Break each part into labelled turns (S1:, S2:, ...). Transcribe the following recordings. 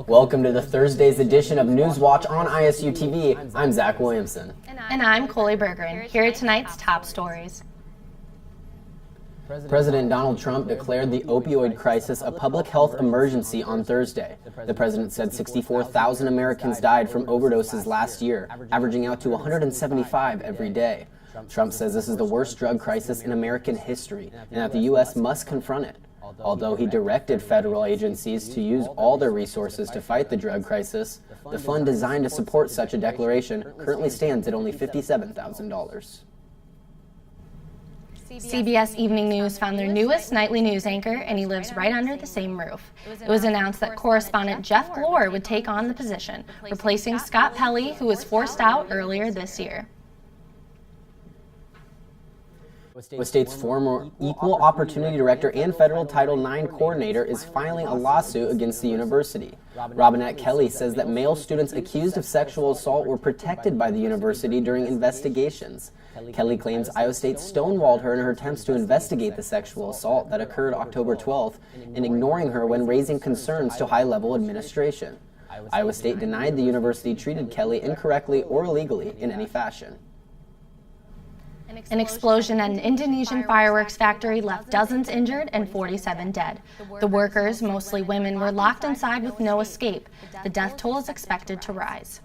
S1: Welcome to the Thursday's edition of Newswatch on ISU TV. I'm Zach Williamson.
S2: And I'm Coley Bergren. Here are tonight's top stories.
S1: President Donald Trump declared the opioid crisis a public health emergency on Thursday. The president said 64,000 Americans died from overdoses last year, averaging out to 175 every day. Trump says this is the worst drug crisis in American history and that the U.S. must confront it. Although he directed federal agencies to use all their resources to fight the drug crisis, the fund designed to support such a declaration currently stands at only $57,000.
S2: CBS Evening News found their newest nightly news anchor, and he lives right under the same roof. It was announced that correspondent Jeff Glor would take on the position, replacing Scott Pelley, who was forced out earlier this year.
S1: Iowa State's former Equal Opportunity Director and Federal Title IX Coordinator is filing a lawsuit against the university. Robinette Kelly says that male students accused of sexual assault were protected by the university during investigations. Kelly claims Iowa State stonewalled her in her attempts to investigate the sexual assault that occurred October 12th and ignoring her when raising concerns to high-level administration. Iowa State denied the university treated Kelly incorrectly or illegally in any fashion.
S2: An explosion at an Indonesian fireworks factory left dozens injured and 47 dead. The workers, mostly women, were locked inside with no escape. The death toll is expected to rise.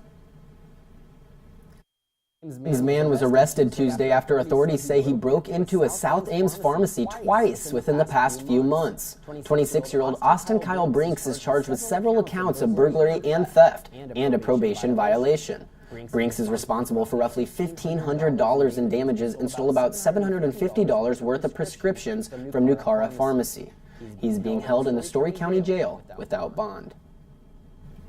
S1: This man was arrested Tuesday after authorities say he broke into a South Ames pharmacy twice within the past few months. 26-year-old Austin Kyle Brinks is charged with several accounts of burglary and theft and a probation violation. Brinks is responsible for roughly $1,500 in damages and stole about $750 worth of prescriptions from Nucara Pharmacy. He's being held in the Story County Jail without bond.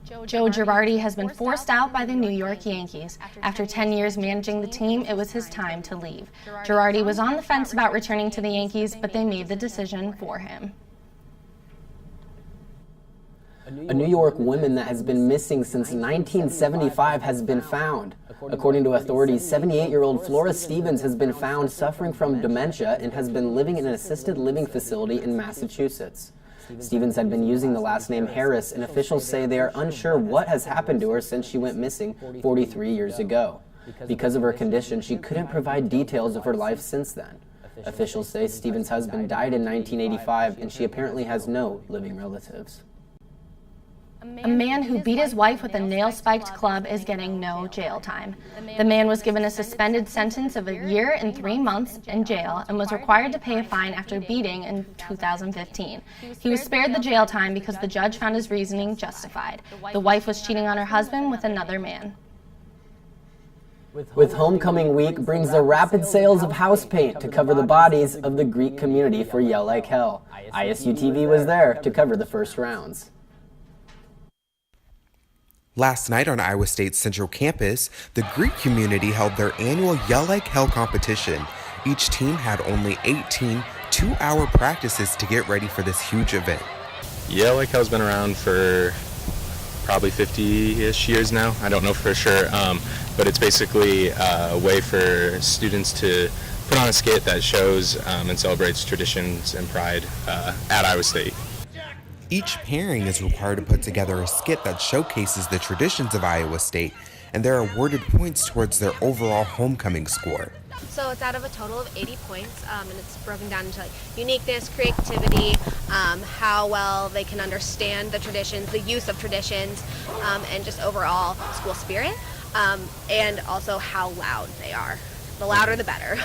S2: Joe Girardi has been forced out by the New York Yankees. After 10 years managing the team, it was his time to leave. Girardi was on the fence about returning to the Yankees, but they made the decision for him.
S1: A New York woman that has been missing since 1975 has been found. According to authorities, 78-year-old Flora Stevens has been found suffering from dementia and has been living in an assisted living facility in Massachusetts. Stevens had been using the last name Harris, and officials say they are unsure what has happened to her since she went missing 43 years ago. Because of her condition, she couldn't provide details of her life since then. Officials say Stevens' husband died in 1985, and she apparently has no living relatives.
S2: A man who beat his wife with a nail-spiked club is getting no jail time. The man was given a suspended sentence of 1 year and 3 months in jail and was required to pay a fine after beating in 2015. He was spared the jail time because the judge found his reasoning justified. The wife was cheating on her husband with another man.
S1: With homecoming week brings the rapid sales of house paint to cover the bodies of the Greek community for Yell Like Hell. ISU TV was there to cover the first rounds.
S3: Last night on Iowa State's Central Campus, the Greek community held their annual Yell Like Hell competition. Each team had only 18 two-hour practices to get ready for this huge event.
S4: Yell Like Hell's been around for probably 50-ish years now. I don't know for sure, but it's basically a way for students to put on a skit that shows and celebrates traditions and pride at Iowa State.
S3: Each pairing is required to put together a skit that showcases the traditions of Iowa State, and they're awarded points towards their overall homecoming score.
S5: So it's out of a total of 80 points, and it's broken down into like uniqueness, creativity, how well they can understand the traditions, the use of traditions, and just overall school spirit, and also how loud they are. The louder, the better.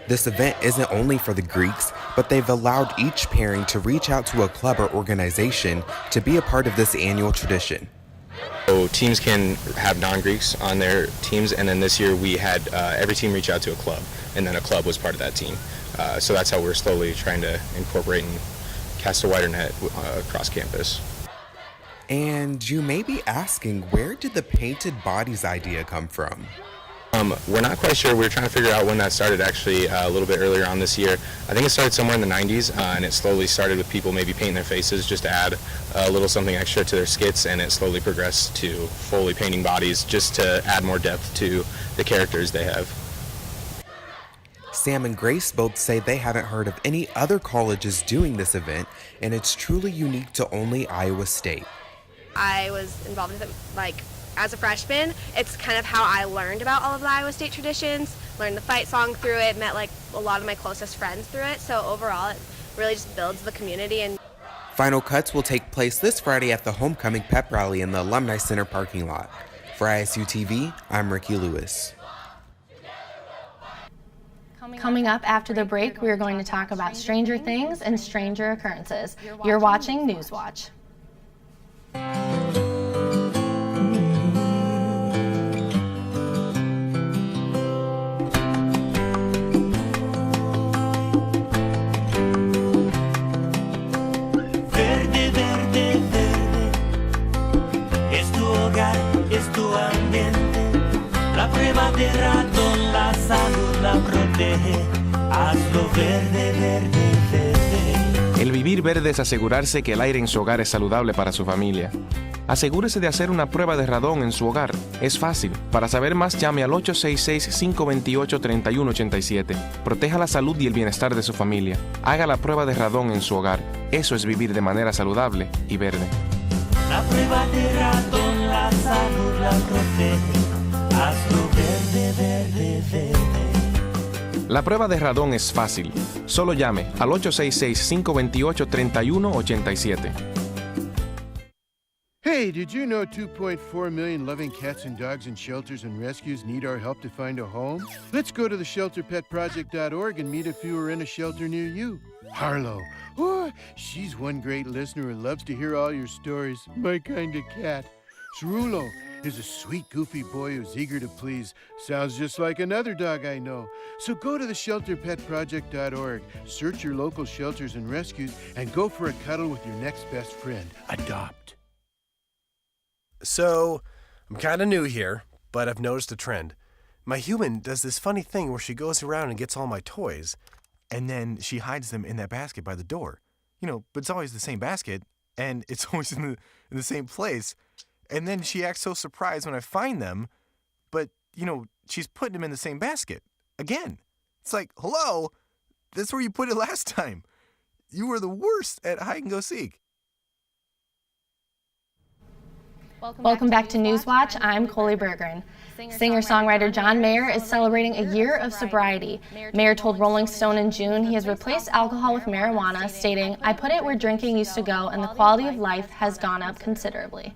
S3: This event isn't only for the Greeks, but they've allowed each pairing to reach out to a club or organization to be a part of this annual tradition.
S4: So teams can have non-Greeks on their teams, and then this year we had every team reach out to a club, and then a club was part of that team. So that's how we're slowly trying to incorporate and cast a wider net across campus.
S3: And you may be asking, where did the painted bodies idea come from?
S4: We're not quite sure. We're trying to figure out when that started, actually a little bit earlier on this year. I think it started somewhere in the 90s, and it slowly started with people maybe painting their faces just to add a little something extra to their skits, and it slowly progressed to fully painting bodies just to add more depth to the characters they have.
S3: Sam and Grace both say they haven't heard of any other colleges doing this event, and it's truly unique to only Iowa State.
S5: I was involved with it, as a freshman. It's kind of how I learned about all of the Iowa State traditions, learned the fight song through it, met a lot of my closest friends through it. So overall, it really just builds the community. And
S3: Final cuts will take place this Friday at the homecoming pep rally in the Alumni Center parking lot. For ISU TV, I'm Ricky Lewis.
S2: Coming up after the break, we are going to talk about Stranger Things and Stranger Occurrences. You're watching Newswatch.
S6: Verde, verde, verde, es tu hogar, es tu ambiente. La prueba de ratón, la salud la protege. Hazlo verde, verde, verde.
S7: El vivir verde es asegurarse que el aire en su hogar es saludable para su familia. Asegúrese de hacer una prueba de radón en su hogar. Es fácil. Para saber más, llame al 866-528-3187. Proteja la salud y el bienestar de su familia. Haga la prueba de radón en su hogar. Eso es vivir de manera saludable y verde.
S6: La prueba de ratón, la salud la protege. Hazlo verde, verde, verde.
S7: La prueba de radón es fácil. Solo llame al 866-528-3187.
S8: Hey, did you know 2.4 million loving cats and dogs in shelters and rescues need our help to find a home? Let's go to theshelterpetproject.org and meet if you are in a shelter near you. Harlow, oh, she's one great listener who loves to hear all your stories. My kind of cat. Cerulo is a sweet, goofy boy who's eager to please. Sounds just like another dog I know. So go to theshelterpetproject.org, search your local shelters and rescues, and go for a cuddle with your next best friend. Adopt.
S9: So, I'm kind of new here, but I've noticed a trend. My human does this funny thing where she goes around and gets all my toys, and then she hides them in that basket by the door. But it's always the same basket, and it's always in the same place. And then she acts so surprised when I find them, but, she's putting them in the same basket. Again. It's like, hello, that's where you put it last time. You were the worst at hide and go seek.
S2: Welcome back to Newswatch. I'm Coley Bergren. Singer-songwriter John Mayer is celebrating a year of sobriety. Mayer told Rolling Stone in June he has replaced alcohol with marijuana, stating, "I put it where drinking used to go, and the quality of life has gone up considerably."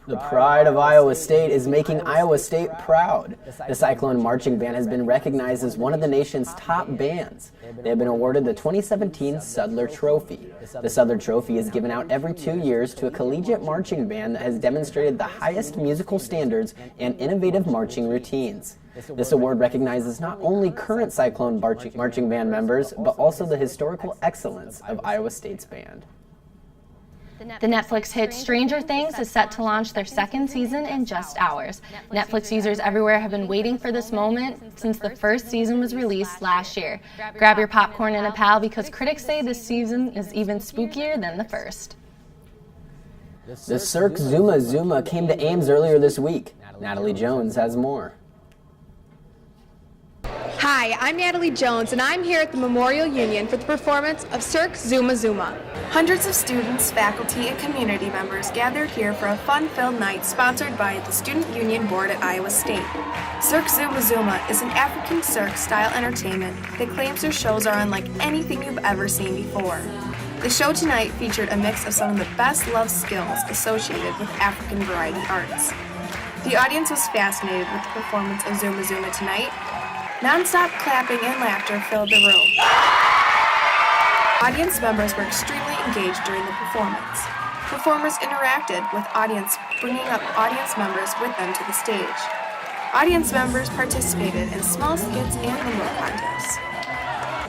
S1: The pride of Iowa State is making Iowa State proud. The Cyclone marching band has been recognized as one of the nation's top bands. They have been awarded the 2017 Sudler Trophy. The Sudler Trophy is given out every 2 years to a collegiate marching band that has demonstrated the highest musical standards and innovative marching routines. This award recognizes not only current Cyclone marching band members, but also the historical excellence of Iowa State's band.
S2: The Netflix hit Stranger Things is set to launch their second season in just hours. Netflix users everywhere have been waiting for this moment since the first season was released last year. Grab your popcorn and a pal because critics say this season is even spookier than the first.
S1: The Cirque Zuma Zuma came to Ames earlier this week. Natalie Jones has more.
S10: Hi, I'm Natalie Jones, and I'm here at the Memorial Union for the performance of Cirque Zuma Zuma. Hundreds of students, faculty, and community members gathered here for a fun-filled night sponsored by the Student Union Board at Iowa State. Cirque Zuma Zuma is an African Cirque-style entertainment that claims their shows are unlike anything you've ever seen before. The show tonight featured a mix of some of the best-loved skills associated with African variety arts. The audience was fascinated with the performance of Zuma Zuma tonight. Non-stop clapping and laughter filled the room. Audience members were extremely engaged during the performance. Performers interacted with audience, bringing up audience members with them to the stage. Audience members participated in small skits and lingo contests.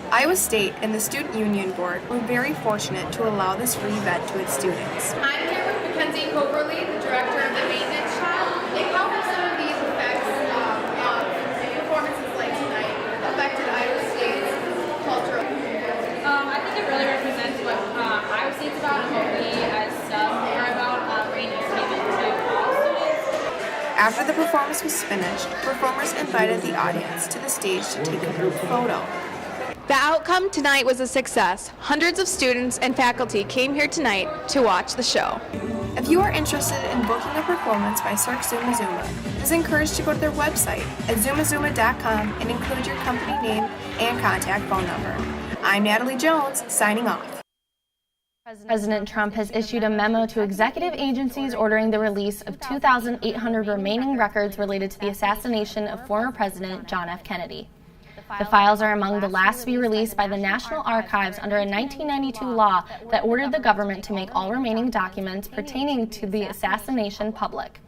S10: Iowa State and the Student Union Board were very fortunate to allow this free event to its students.
S11: I'm here with Mackenzie Coberly, the director of the maintenance shop. How have some of these effects performances like tonight affected Iowa State's cultural?
S12: I think it really represents what Iowa State's about and what we as are about, bringing entertainment to all students.
S10: After the performance was finished, performers invited the audience to the stage to take a group photo. The outcome tonight was a success. Hundreds of students and faculty came here tonight to watch the show. If you are interested in booking a performance by Cirque Zuma Zuma, it is encouraged to go to their website at zumazuma.com and include your company name and contact phone number. I'm Natalie Jones, signing off.
S2: President Trump has issued a memo to executive agencies ordering the release of 2,800 remaining records related to the assassination of former President John F. Kennedy. The files are among the last to be released by the National Archives under a 1992 law that ordered the government to make all remaining documents pertaining to the assassination public.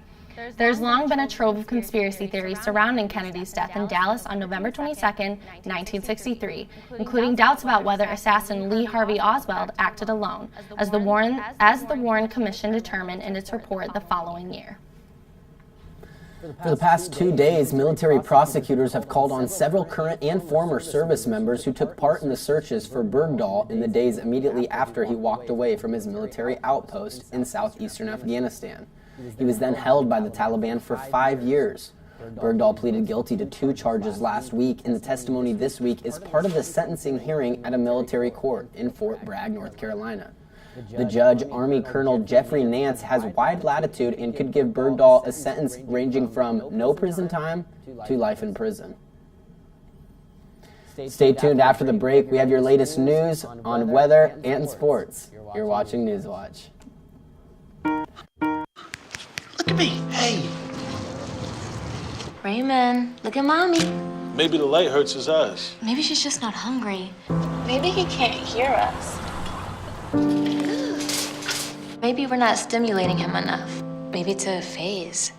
S2: There's long been a trove of conspiracy theories surrounding Kennedy's death in Dallas on November 22, 1963, including doubts about whether assassin Lee Harvey Oswald acted alone, as the Warren Commission determined in its report the following year.
S1: For the past 2 days, military prosecutors have called on several current and former service members who took part in the searches for Bergdahl in the days immediately after he walked away from his military outpost in southeastern Afghanistan. He was then held by the Taliban for 5 years. Bergdahl pleaded guilty to 2 charges last week, and the testimony this week is part of the sentencing hearing at a military court in Fort Bragg, North Carolina. The judge, Army Colonel Jeffrey Nance, has wide latitude and could give Bergdahl a sentence ranging from no prison time to life in prison. Stay tuned after the break. We have your latest news on weather and sports. You're watching Newswatch.
S13: Look at me. Hey.
S14: Raymond, look at Mommy.
S13: Maybe the light hurts his eyes.
S14: Maybe she's just not hungry. Maybe he can't hear us. Maybe we're not stimulating him enough. Maybe it's a phase.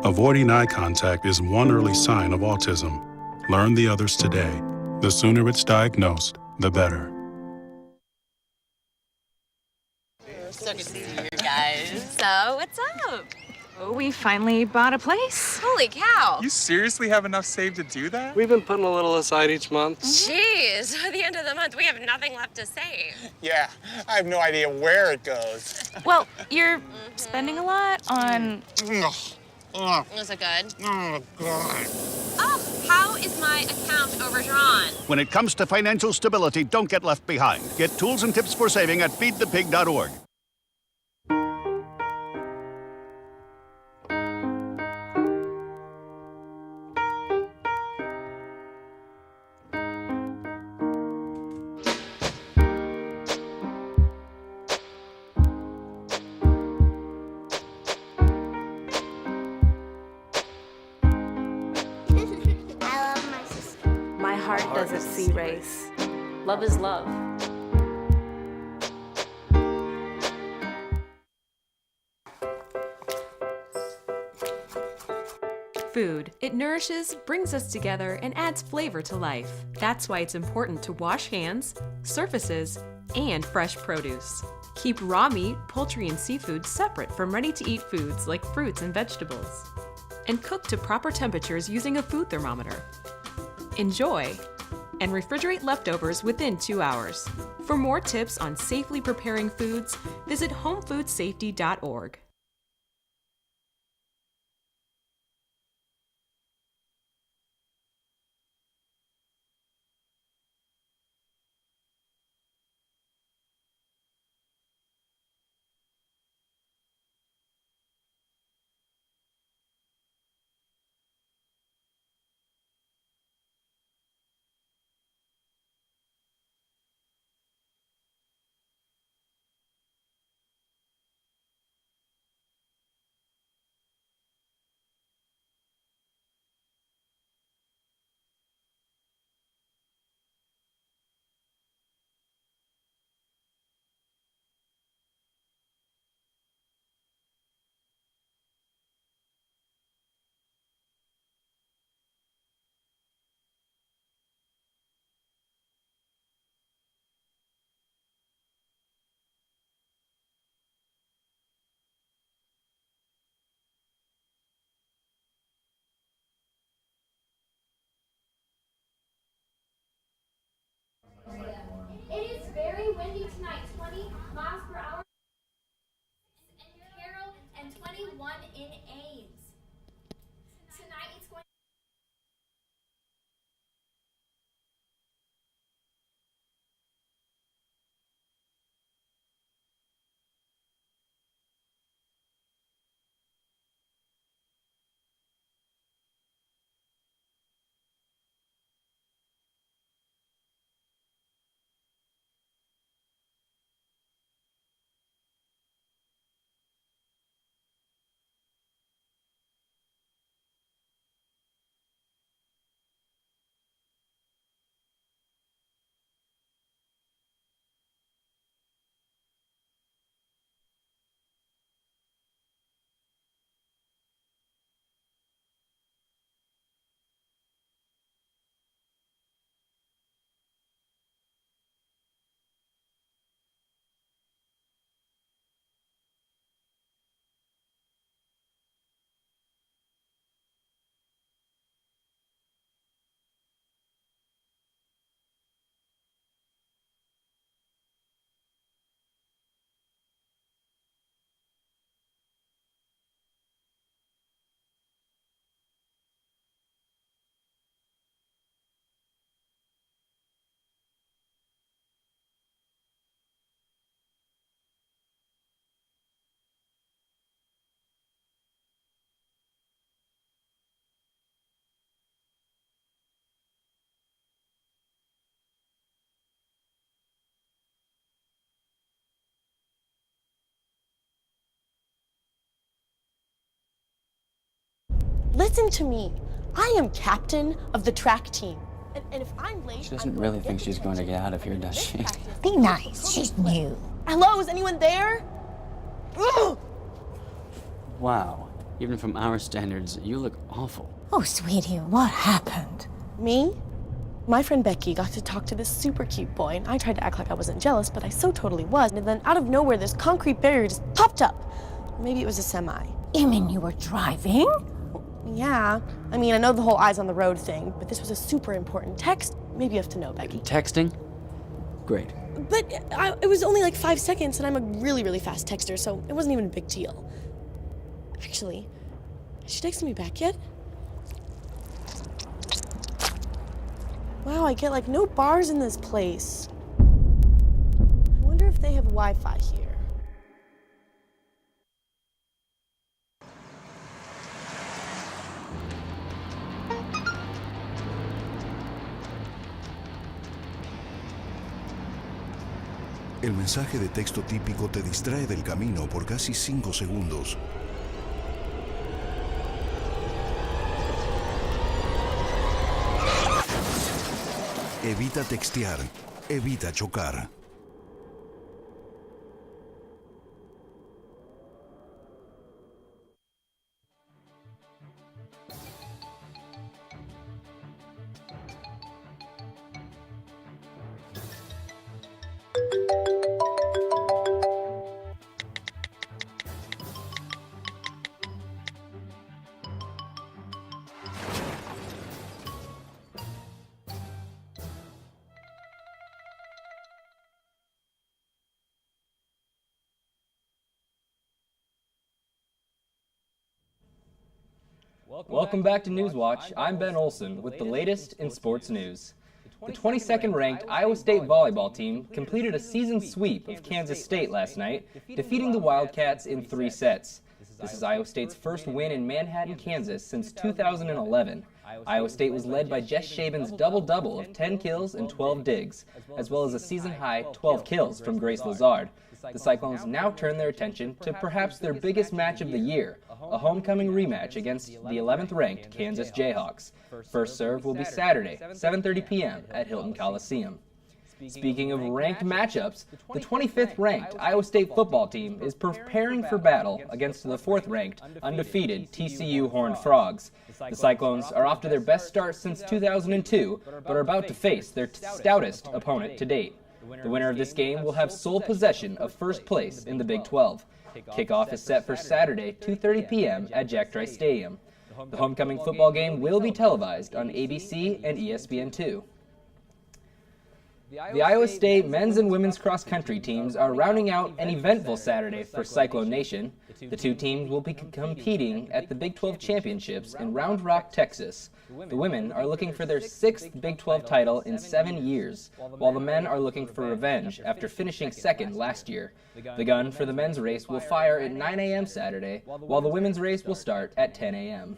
S15: Avoiding eye contact is one early sign of autism. Learn the others today. The sooner it's diagnosed, the better.
S16: So good to see you guys.
S17: So, what's up? Oh, we finally bought a place.
S16: Holy cow.
S18: You seriously have enough saved to do that?
S19: We've been putting a little aside each month.
S16: Jeez, at the end of the month, we have nothing left to save.
S18: Yeah, I have no idea where it goes.
S17: Well, you're spending a lot on...
S16: Is it good?
S18: Oh, God.
S16: Oh, how is my account overdrawn?
S20: When it comes to financial stability, don't get left behind. Get tools and tips for saving at feedthepig.org.
S17: My heart doesn't see race. Love is love.
S21: Food. It nourishes, brings us together, and adds flavor to life. That's why it's important to wash hands, surfaces, and fresh produce. Keep raw meat, poultry, and seafood separate from ready-to-eat foods like fruits and vegetables. And cook to proper temperatures using a food thermometer. Enjoy, and refrigerate leftovers within 2 hours. For more tips on safely preparing foods, visit homefoodsafety.org.
S4: Listen to me. I am captain of the track team. And if I'm late,
S22: She doesn't really think she's going to get out of here, does she?
S23: Be nice, she's new.
S4: Hello, is anyone there? Ugh!
S22: Wow. Even from our standards, you look awful.
S23: Oh, sweetie, what happened?
S4: Me? My friend Becky got to talk to this super cute boy, and I tried to act like I wasn't jealous, but I so totally was. And then out of nowhere, this concrete barrier just popped up. Maybe it was a semi.
S23: You mean you were driving?
S4: Yeah. I mean, I know the whole eyes on the road thing, but this was a super important text. Maybe you have to know, Becky.
S22: Texting? Great.
S4: But it was only like 5 seconds, and I'm a really, really fast texter, so it wasn't even a big deal. Actually, has she texted me back yet? Wow, I get like no bars in this place. I wonder if they have Wi-Fi here.
S24: El mensaje de texto típico te distrae del camino por casi 5 segundos. Evita textear. Evita chocar.
S25: Welcome back to Newswatch. I'm Ben Olson with the latest in sports news. The 22nd ranked Iowa State volleyball team completed a season sweep of Kansas State last night, defeating the Wildcats in 3 sets. This is Iowa State's first win in Manhattan, Kansas since 2011. Iowa State was led by Jess Shaban's double-double of 10 kills and 12 digs, as well as a season-high 12 kills from Grace Lazard. The Cyclones now turn their attention to perhaps their biggest match of the year, a homecoming rematch against the 11th-ranked Kansas Jayhawks. First serve will be Saturday, 7:30 p.m. at Hilton Coliseum. Speaking of ranked matchups, the 25th-ranked Iowa State football team is preparing for battle against the 4th-ranked, undefeated TCU Horned Frogs. The Cyclones are off to their best start since 2002, but are about to face their stoutest opponent to date. The winner of this game will have sole possession of first place in the Big 12. Kickoff is set for Saturday, 2:30 p.m. at Jack Trice Stadium. The homecoming football game will be televised on ABC and ESPN2. The Iowa State men's and women's cross-country teams are rounding out an eventful Saturday for Cyclone Nation. The two teams will be competing at the Big 12 Championships in Round Rock, Texas. The women are looking for their 6th Big 12 title in 7 years, while the men are looking for revenge after finishing second last year. The gun for the men's race will fire at 9 a.m. Saturday, while the women's race will start at 10 a.m.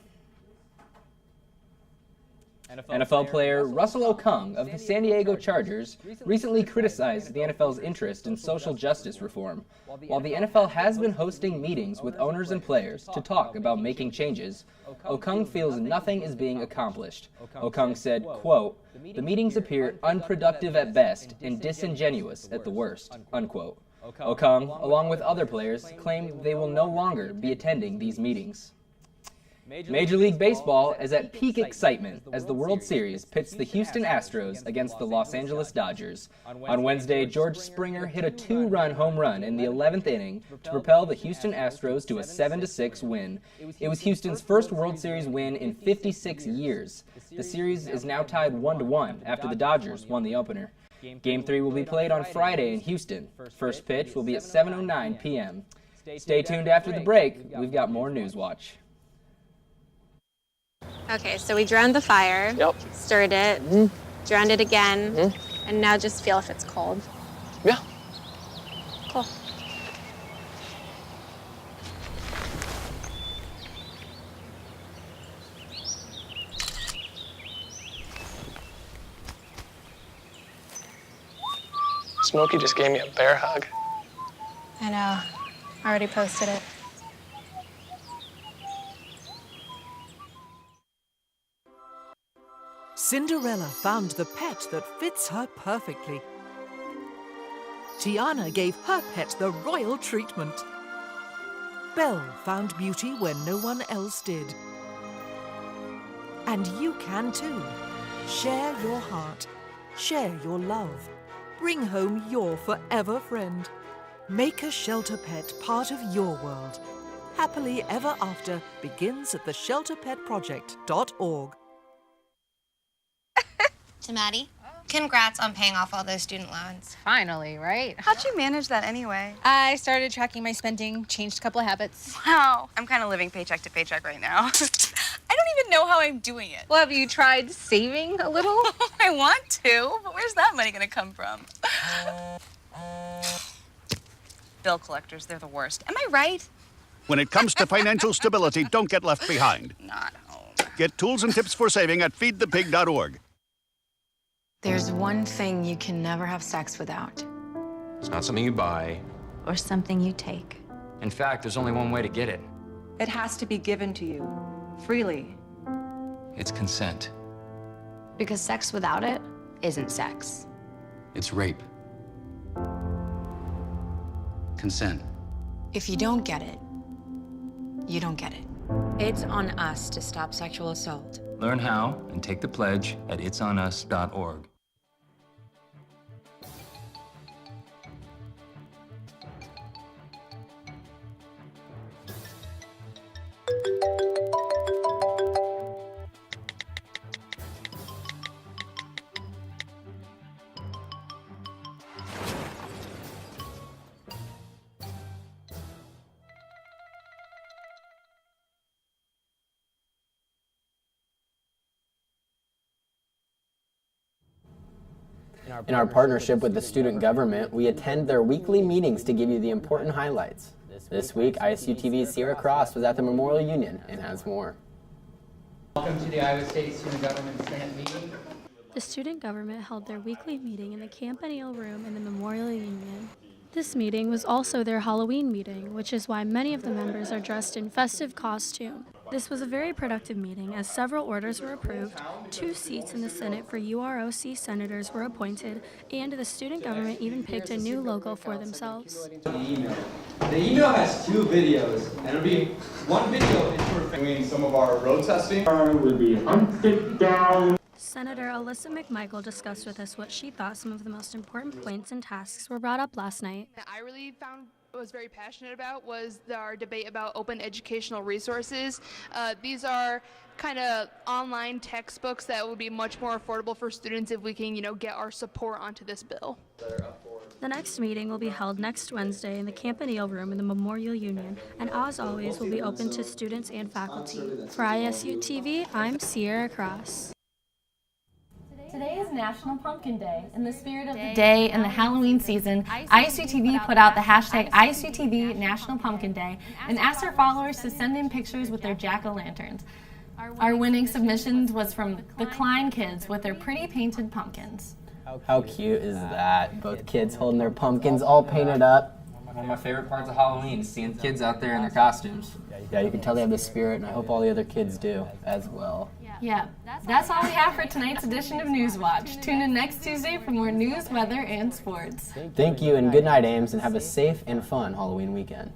S25: NFL player Russell Okung of the San Diego Chargers recently criticized the NFL's interest in social justice reform. While the NFL has been hosting meetings with owners and players to talk about making changes, Okung feels nothing is being accomplished. Okung said, quote, "The meetings appear unproductive at best and disingenuous at the worst," unquote. Okung, along with other players, claim they will no longer be attending these meetings. Major League Baseball is at peak excitement as the World Series pits the Houston Astros against the Los Angeles Dodgers. On Wednesday, George Springer hit a 2-run home run in the 11th inning to propel the Houston Astros to a 7-6 win. It was Houston's first World Series win in 56 years. The series is now tied 1-1 after the Dodgers won the opener. Game 3 will be played on Friday in Houston. First pitch will be at 7:09 p.m. Stay tuned after the break. We've got more Newswatch.
S16: Okay, so we drowned the fire, stirred it, drowned it again, and now just feel if it's cold.
S18: Yeah.
S16: Cool.
S18: Smokey just gave me a bear hug.
S16: I know. I already posted it.
S3: Cinderella found the pet that fits her perfectly. Tiana gave her pet the royal treatment. Belle found beauty where no one else did. And you can too. Share your heart. Share your love. Bring home your forever friend. Make a shelter pet part of your world. Happily Ever After begins at theshelterpetproject.org.
S5: To Maddie, congrats on paying off all those student loans.
S6: Finally, right?
S5: How'd you manage that anyway?
S6: I started tracking my spending, changed a couple of habits.
S5: Wow. I'm kind of living paycheck to paycheck right now. I don't even know how I'm doing it.
S6: Well, have you tried saving a little?
S5: I want to, but where's that money gonna come from? Bill collectors, they're the worst. Am I right?
S20: When it comes to financial stability, don't get left behind.
S5: Not home.
S20: Get tools and tips for saving at feedthepig.org.
S7: There's one thing you can never have sex without.
S8: It's not something you buy.
S7: Or something you take.
S8: In fact, there's only one way to get it.
S7: It has to be given to you, freely.
S8: It's consent.
S7: Because sex without it isn't sex.
S8: It's rape. Consent.
S7: If you don't get it, you don't get it.
S26: It's on us to stop sexual assault.
S8: Learn how and take the pledge at itsonus.org.
S1: In our partnership with the student government, we attend their weekly meetings to give you the important highlights. This week, ISU TV's Sierra Cross was at the Memorial Union and has more.
S27: Welcome to the Iowa State Student Government Senate meeting.
S28: The student government held their weekly meeting in the Campanile Room in the Memorial Union. This meeting was also their Halloween meeting, which is why many of the members are dressed in festive costume. This was a very productive meeting as several orders were approved, 2 seats in the Senate for UROC senators were appointed, and the student government even picked a new logo for themselves.
S27: The email has 2 videos, and it'll be one video doing some of our road testing. Would be hunted down.
S28: Senator Alyssa McMichael discussed with us what she thought some of the most important points and tasks were brought up last night.
S10: I really was very passionate about was our debate about open educational resources. These are kind of online textbooks that would be much more affordable for students if we can, get our support onto this bill.
S28: The next meeting will be held next Wednesday in the Campanile Room in the Memorial Union, and as always will be open to students and faculty. For ISU TV, I'm Sierra Cross.
S2: Today is National Pumpkin Day. In the spirit of the day and the Halloween season, ISU TV put out the hashtag ISUTV National Pumpkin Day and asked our followers to send in pictures with their jack-o'-lanterns. Our winning submissions was from the Klein kids with their pretty painted pumpkins.
S1: How cute is that? Both kids holding their pumpkins all painted up.
S25: One of my favorite parts of Halloween is seeing kids out there in their costumes.
S1: Yeah, you can tell they have the spirit, and I hope all the other kids do as well.
S2: Yeah, that's all we have for tonight's edition of Newswatch. Tune in next Tuesday for more news, weather, and sports.
S1: Thank you, and good night, Ames, and have a safe and fun Halloween weekend.